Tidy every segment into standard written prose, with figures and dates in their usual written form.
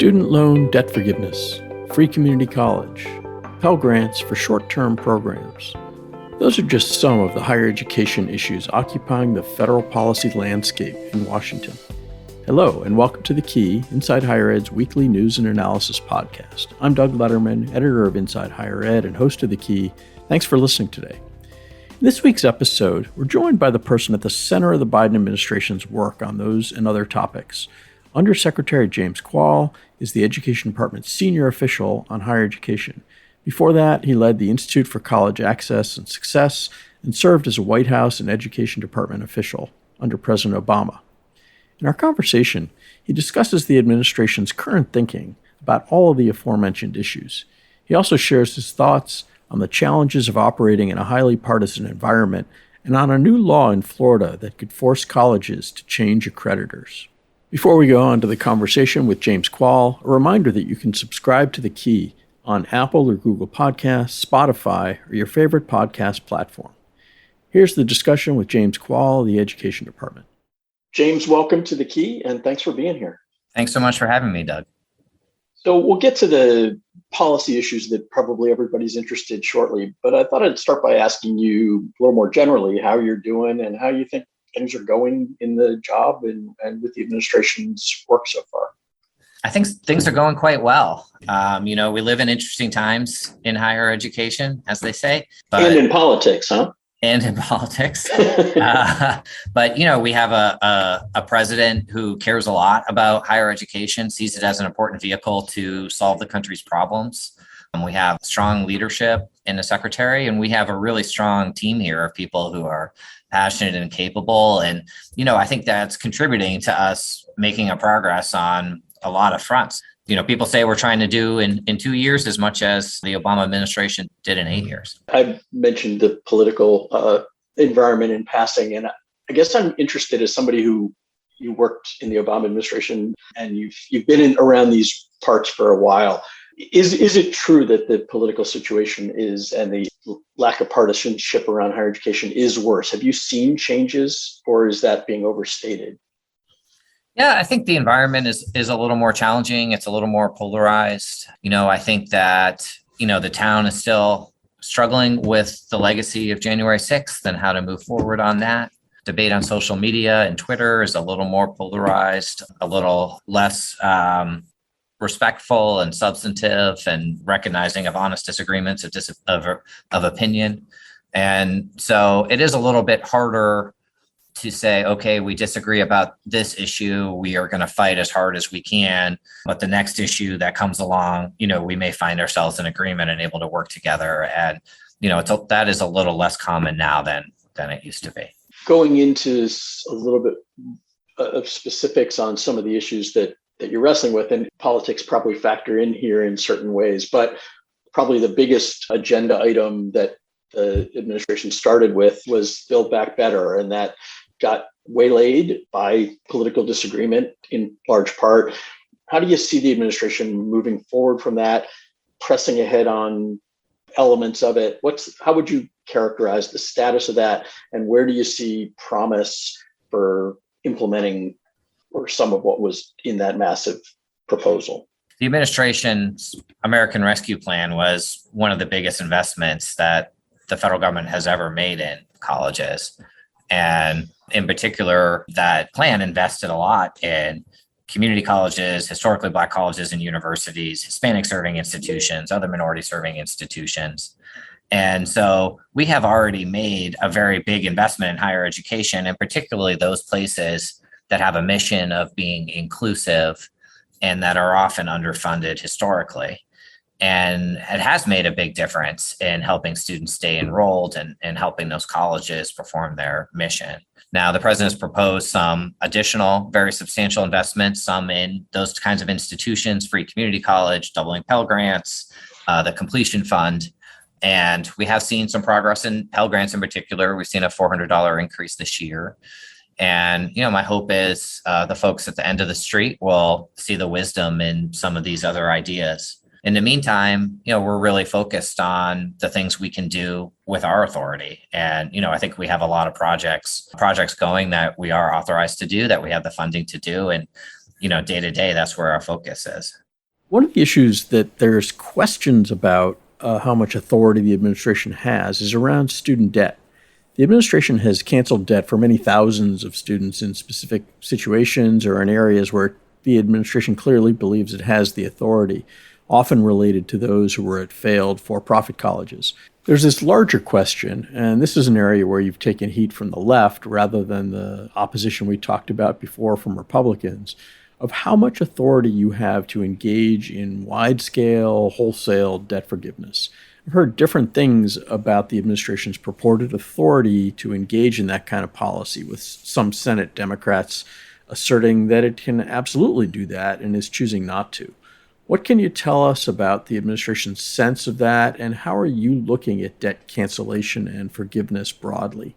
student loan debt forgiveness, free community college, Pell Grants for short-term programs. Those are just some of the higher education issues occupying the federal policy landscape in Washington. Hello, and welcome to The Key, Inside Higher Ed's weekly news and analysis podcast. I'm Doug Letterman, editor of Inside Higher Ed and host of The Key. Thanks for listening today. In this week's episode, we're joined by the person at the center of the Biden administration's work on those and other topics. Under Secretary James Kvaal is the Education Department's senior official on higher education. Before that, he led the Institute for College Access and Success and served as a White House and Education Department official under President Obama. In our conversation, he discusses the administration's current thinking about all of the aforementioned issues. He also shares his thoughts on the challenges of operating in a highly partisan environment and on a new law in Florida that could force colleges to change accreditors. Before we go on to the conversation with James Kvaal, a reminder that you can subscribe to The Key on Apple or Google Podcasts, Spotify, or your favorite podcast platform. Here's the discussion with James Kvaal, the Education Department. James, welcome to The Key, and thanks for being here. Thanks so much for having me, Doug. So we'll get to the policy issues that probably everybody's interested shortly, but I thought I'd start by asking you a little more generally how you're doing and how you think things are going in the job and with the administration's work so far. I think things are going quite well. We live in interesting times in higher education, as they say. And in politics, huh? And in politics. But we have a president who cares a lot about higher education, sees it as an important vehicle to solve the country's problems. We have strong leadership in the secretary, and we have a really strong team here of people who are passionate and capable. And, I think that's contributing to us making a progress on a lot of fronts. People say we're trying to do in 2 years as much as the Obama administration did in 8 years. I mentioned the political environment in passing, and I guess I'm interested as somebody who you worked in the Obama administration and you've been around these parts for a while. Is it true that the political situation and the lack of partisanship around higher education is worse? Have you seen changes, or is that being overstated? Yeah, I think the environment is a little more challenging. It's a little more polarized. I think that, the town is still struggling with the legacy of January 6th and how to move forward on that. Debate on social media and Twitter is a little more polarized, a little less respectful and substantive and recognizing of honest disagreements of opinion. And so it is a little bit harder to say, okay, we disagree about this issue. We are going to fight as hard as we can. But the next issue that comes along, we may find ourselves in agreement and able to work together. And, that is a little less common now than it used to be. Going into a little bit of specifics on some of the issues that you're wrestling with, and politics probably factor in here in certain ways, but probably the biggest agenda item that the administration started with was Build Back Better, and that got waylaid by political disagreement in large part. How do you see the administration moving forward from that, pressing ahead on elements of it? How would you characterize the status of that, and where do you see promise for implementing or some of what was in that massive proposal? The administration's American Rescue Plan was one of the biggest investments that the federal government has ever made in colleges. And in particular, that plan invested a lot in community colleges, historically Black colleges and universities, Hispanic serving institutions, other minority serving institutions. And so we have already made a very big investment in higher education, and particularly those places that have a mission of being inclusive and that are often underfunded historically. And it has made a big difference in helping students stay enrolled and helping those colleges perform their mission. Now, the president's proposed some additional, very substantial investments, some in those kinds of institutions, free community college, doubling Pell Grants, the completion fund. And we have seen some progress in Pell Grants in particular. We've seen a $400 increase this year. And, my hope is the folks at the end of the street will see the wisdom in some of these other ideas. In the meantime, we're really focused on the things we can do with our authority. And, I think we have a lot of projects going that we are authorized to do, that we have the funding to do. And, day to day, that's where our focus is. One of the issues that there's questions about how much authority the administration has is around student debt. The administration has canceled debt for many thousands of students in specific situations or in areas where the administration clearly believes it has the authority, often related to those who were at failed for profit colleges. There's this larger question, and this is an area where you've taken heat from the left rather than the opposition we talked about before from Republicans, of how much authority you have to engage in wide scale, wholesale debt forgiveness. I've heard different things about the administration's purported authority to engage in that kind of policy, with some Senate Democrats asserting that it can absolutely do that and is choosing not to. What can you tell us about the administration's sense of that, and how are you looking at debt cancellation and forgiveness broadly?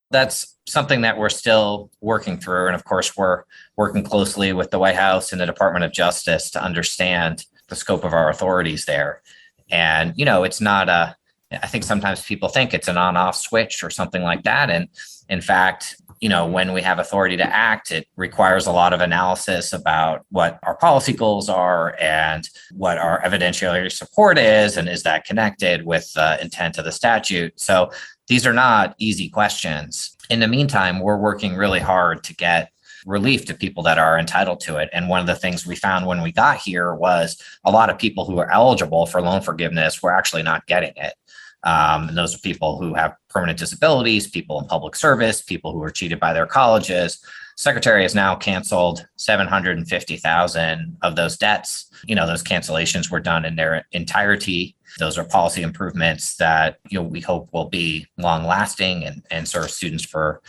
That's something that we're still working through. And of course, we're working closely with the White House and the Department of Justice to understand the scope of our authorities there. And, it's not I think sometimes people think it's an on-off switch or something like that. And in fact, when we have authority to act, it requires a lot of analysis about what our policy goals are and what our evidentiary support is, and is that connected with the intent of the statute. So these are not easy questions. In the meantime, we're working really hard to get relief to people that are entitled to it. And one of the things we found when we got here was a lot of people who are eligible for loan forgiveness were actually not getting it. And those are people who have permanent disabilities, people in public service, people who were cheated by their colleges. Secretary has now canceled 750,000 of those debts. Those cancellations were done in their entirety. Those are policy improvements that we hope will be long lasting and serve students for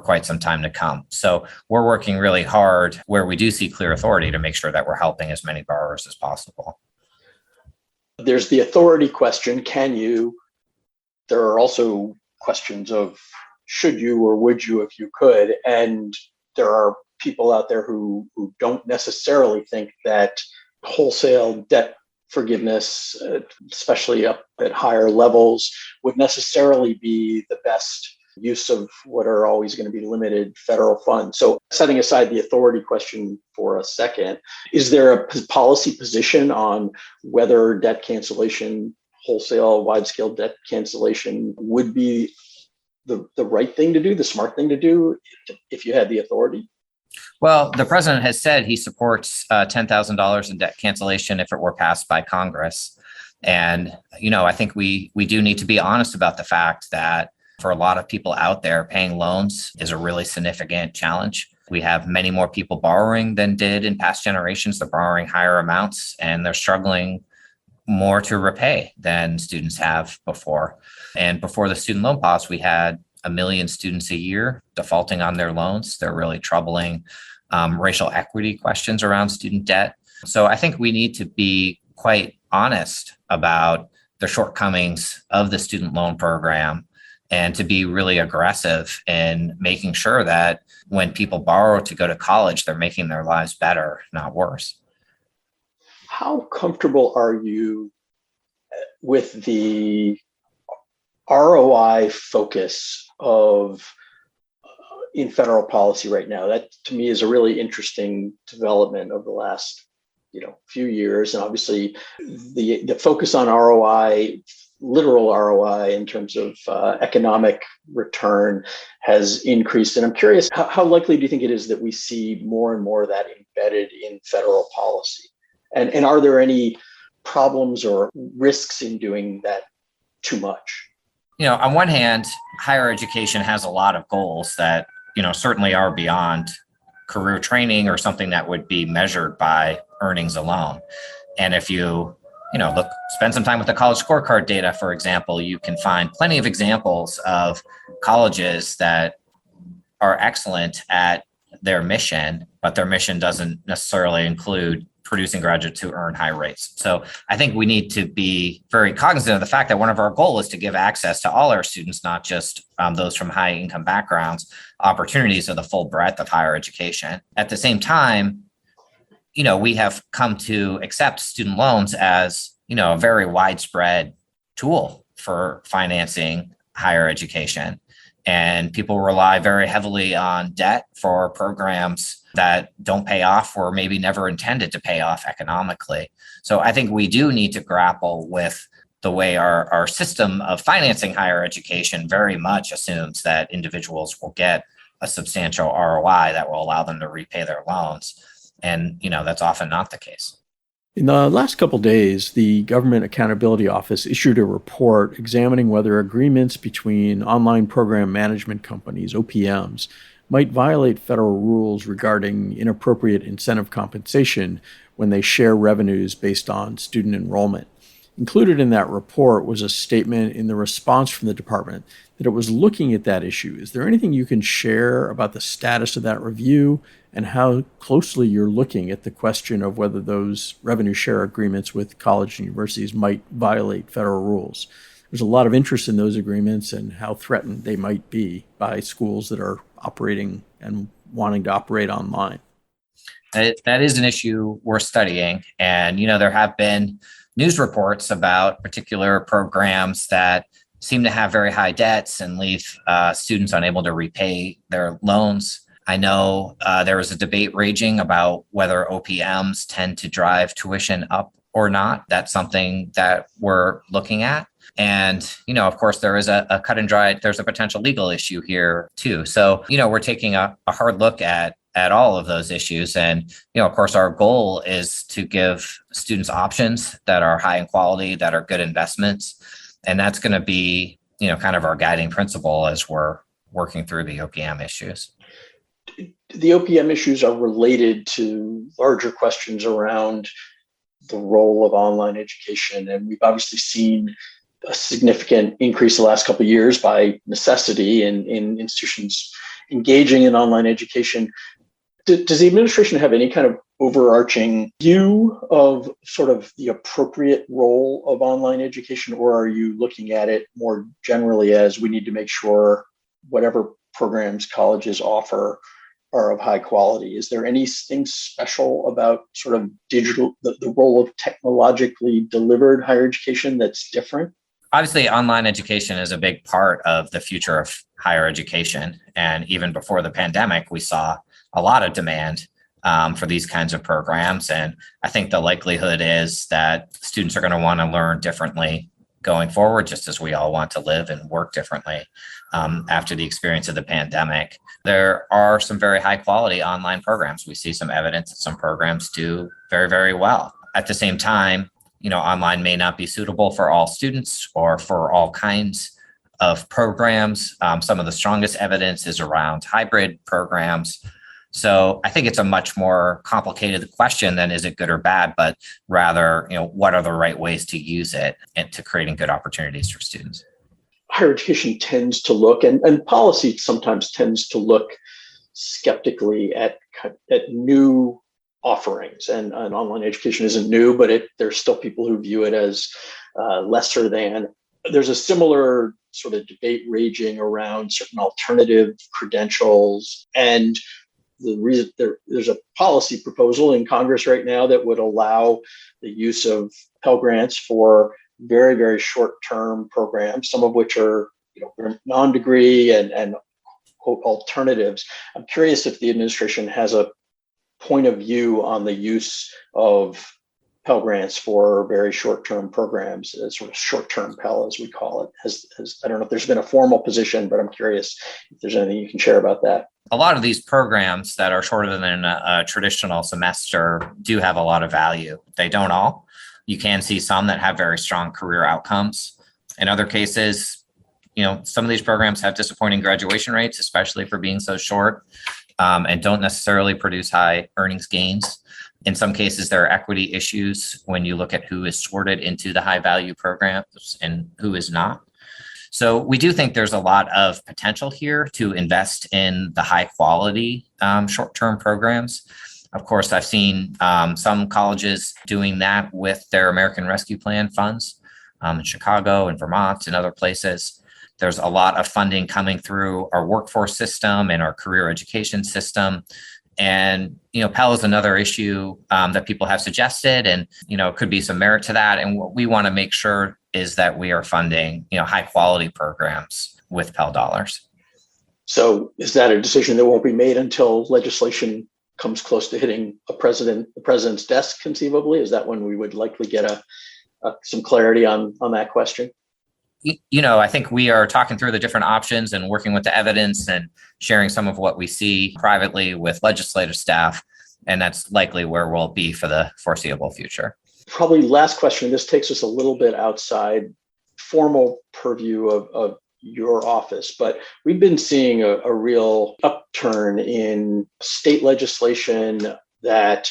quite some time to come. So we're working really hard where we do see clear authority to make sure that we're helping as many borrowers as possible. There's the authority question. Can you? There are also questions of should you or would you if you could? And there are people out there who don't necessarily think that wholesale debt forgiveness, especially up at higher levels, would necessarily be the best use of what are always going to be limited federal funds. So setting aside the authority question for a second, is there a policy position on whether debt cancellation, wholesale wide-scale debt cancellation would be the right thing to do, the smart thing to do if you had the authority? Well, the president has said he supports $10,000 in debt cancellation if it were passed by Congress. And, I think we do need to be honest about the fact that for a lot of people out there, paying loans is a really significant challenge. We have many more people borrowing than did in past generations. They're borrowing higher amounts and they're struggling more to repay than students have before. And before the student loan pause, we had 1 million students a year defaulting on their loans. They're really troubling racial equity questions around student debt. So I think we need to be quite honest about the shortcomings of the student loan program and to be really aggressive in making sure that when people borrow to go to college, they're making their lives better, not worse. How comfortable are you with the ROI focus of in federal policy right now? That to me is a really interesting development of the last few years. And obviously the focus on ROI, literal ROI in terms of economic return has increased. And I'm curious, how likely do you think it is that we see more and more of that embedded in federal policy? And are there any problems or risks in doing that too much? On one hand, higher education has a lot of goals that, certainly are beyond career training or something that would be measured by earnings alone. And if you spend some time with the college scorecard data, for example, you can find plenty of examples of colleges that are excellent at their mission, but their mission doesn't necessarily include producing graduates who earn high rates. So I think we need to be very cognizant of the fact that one of our goals is to give access to all our students, not just those from high income backgrounds, opportunities of the full breadth of higher education. At the same time, we have come to accept student loans as, a very widespread tool for financing higher education. And people rely very heavily on debt for programs that don't pay off or maybe never intended to pay off economically. So I think we do need to grapple with the way our system of financing higher education very much assumes that individuals will get a substantial ROI that will allow them to repay their loans. And, that's often not the case. In the last couple of days, the Government Accountability Office issued a report examining whether agreements between online program management companies, OPMs, might violate federal rules regarding inappropriate incentive compensation when they share revenues based on student enrollment. Included in that report was a statement in the response from the department that it was looking at that issue. Is there anything you can share about the status of that review and how closely you're looking at the question of whether those revenue share agreements with college and universities might violate federal rules? There's a lot of interest in those agreements and how threatened they might be by schools that are operating and wanting to operate online. That is an issue we're studying. And, there have been news reports about particular programs that seem to have very high debts and leave students unable to repay their loans. I know there was a debate raging about whether OPMs tend to drive tuition up or not. That's something that we're looking at. And, of course, there is a cut and dry, there's a potential legal issue here too. So, we're taking a hard look at all of those issues. And, of course, our goal is to give students options that are high in quality, that are good investments. And that's going to be, kind of our guiding principle as we're working through the OPM issues. The OPM issues are related to larger questions around the role of online education. And we've obviously seen a significant increase the last couple of years by necessity in institutions engaging in online education. Does the administration have any kind of overarching view of sort of the appropriate role of online education, or are you looking at it more generally as we need to make sure whatever programs colleges offer are of high quality? Is there anything special about sort of the role of technologically delivered higher education that's different? Obviously, online education is a big part of the future of higher education. And even before the pandemic, we saw a lot of demand for these kinds of programs. And I think the likelihood is that students are going to want to learn differently going forward, just as we all want to live and work differently after the experience of the pandemic. There are some very high quality online programs. We see some evidence that some programs do very, very well. At the same time, online may not be suitable for all students or for all kinds of programs. Some of the strongest evidence is around hybrid programs. So I think it's a much more complicated question than is it good or bad, but rather, what are the right ways to use it and to creating good opportunities for students? Higher education tends to look, and policy sometimes tends to look skeptically at new offerings. And online education isn't new, but there's still people who view it as lesser than. There's a similar sort of debate raging around certain alternative credentials. And the reason there's a policy proposal in Congress right now that would allow the use of Pell Grants for very, very short-term programs, some of which are non-degree and quote alternatives. I'm curious if the administration has a point of view on the use of Pell Grants for very short-term programs, sort of short-term Pell, as we call it. I don't know if there's been a formal position, but I'm curious if there's anything you can share about that. A lot of these programs that are shorter than a traditional semester do have a lot of value. They don't all. You can see some that have very strong career outcomes. In other cases, some of these programs have disappointing graduation rates, especially for being so short, and don't necessarily produce high earnings gains. In some cases, there are equity issues when you look at who is sorted into the high value programs and who is not. So we do think there's a lot of potential here to invest in the high quality short-term programs. Of course, I've seen some colleges doing that with their American Rescue Plan funds in Chicago and Vermont and other places. There's a lot of funding coming through our workforce system and our career education system. And, Pell is another issue that people have suggested, and, could be some merit to that. And what we want to make sure is that we are funding, high quality programs with Pell dollars. So is that a decision that won't be made until legislation comes close to hitting the president's desk, conceivably? Is that when we would likely get some clarity on that question? I think we are talking through the different options and working with the evidence and sharing some of what we see privately with legislative staff. And that's likely where we'll be for the foreseeable future. Probably last question. This takes us a little bit outside formal purview of your office, but we've been seeing a real upturn in state legislation that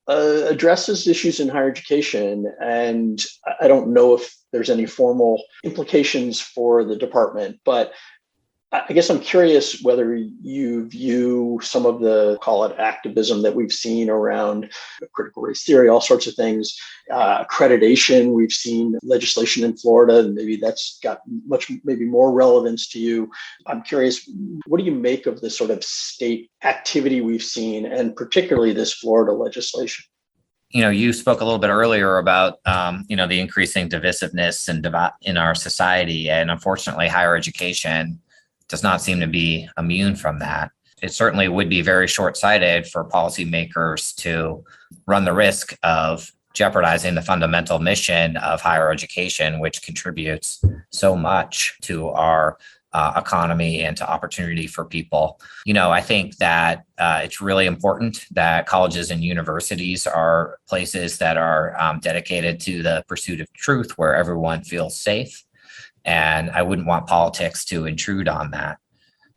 addresses issues in higher education. And I don't know if there's any formal implications for the department, but I guess I'm curious whether you view some of the, call it activism that we've seen around critical race theory, all sorts of things, accreditation. We've seen legislation in Florida, and maybe that's got maybe more relevance to you. I'm curious, what do you make of the sort of state activity we've seen, and particularly this Florida legislation? You spoke a little bit earlier about, the increasing divisiveness in our society, and unfortunately, higher education does not seem to be immune from that. It certainly would be very short-sighted for policymakers to run the risk of jeopardizing the fundamental mission of higher education, which contributes so much to our economy and to opportunity for people. I think that it's really important that colleges and universities are places that are dedicated to the pursuit of truth, where everyone feels safe. And I wouldn't want politics to intrude on that.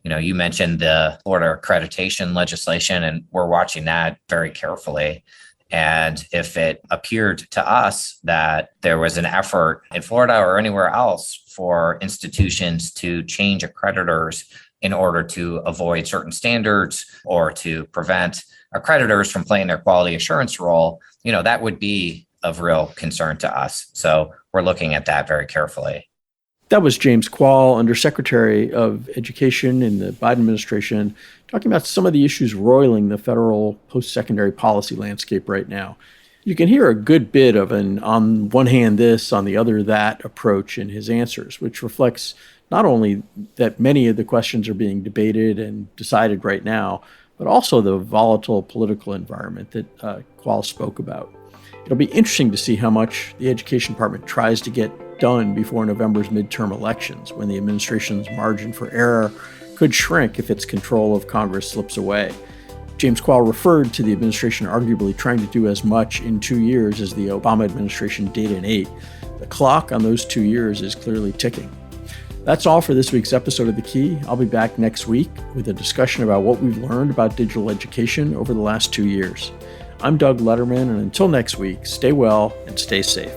You mentioned the Florida accreditation legislation, and we're watching that very carefully. And if it appeared to us that there was an effort in Florida or anywhere else for institutions to change accreditors in order to avoid certain standards or to prevent accreditors from playing their quality assurance role, that would be of real concern to us. So we're looking at that very carefully. That was James Kvaal, Under Secretary of Education in the Biden administration, talking about some of the issues roiling the federal post-secondary policy landscape right now. You can hear a good bit of an on one hand this, on the other that approach in his answers, which reflects not only that many of the questions are being debated and decided right now, but also the volatile political environment that Kvaal spoke about. It'll be interesting to see how much the Education Department tries to get done before November's midterm elections, when the administration's margin for error could shrink if its control of Congress slips away. James Kvaal referred to the administration arguably trying to do as much in 2 years as the Obama administration did in 8. The clock on those 2 years is clearly ticking. That's all for this week's episode of The Key. I'll be back next week with a discussion about what we've learned about digital education over the last 2 years. I'm Doug Letterman, and until next week, stay well and stay safe.